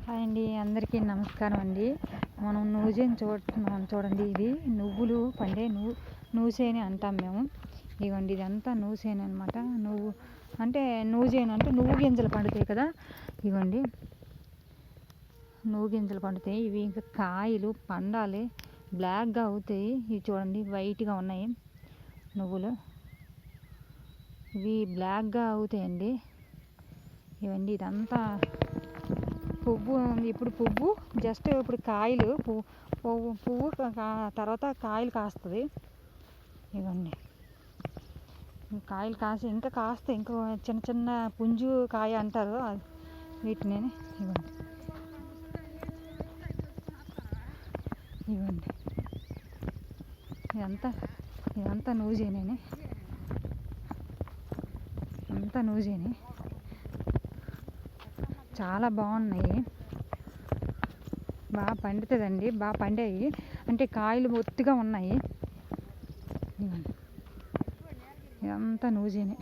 Hi అండి, అందరికీ నమస్కారం అండి. మనం నూజేని చూస్తున్నాం చూడండి. ఇది నువ్వులు పండే నూసేని అంటాం మేము. ఇదిగోండి, ఇదంతా నూసేని అనమాట. నువ్వు అంటే నూజేని అంటే నువ్వు గింజలు పండుతాయి కదా. ఇదిగోండి, నువ్వు గింజలు పండుతాయి. ఇవి ఇంకా కాయలు పండాలి, బ్లాక్గా అవుతాయి. ఇవి చూడండి, వైట్గా ఉన్నాయి నువ్వులు. ఇవి బ్లాక్గా అవుతాయండి. ఇవండి, ఇదంతా పువ్వు. ఇప్పుడు పువ్వు జస్ట్ ఇప్పుడు కాయలు పువ్వు తర్వాత కాయలు కాస్తుంది. ఇవ్వండి, కాయలు కాసి ఇంకా కాస్తే ఇంకో చిన్న చిన్న పుంజు కాయ అంటారు వీటిని. ఇవ్వండి, ఇవ్వండి, ఇదంతా నూజేనే, అంతా నూజేనే. చాలా బాగున్నాయి, బాగా పండుతుందండి. బాగా పండాయి అంటే కాయలు ఒత్తిగా ఉన్నాయి. ఇదంతా నూజేనే.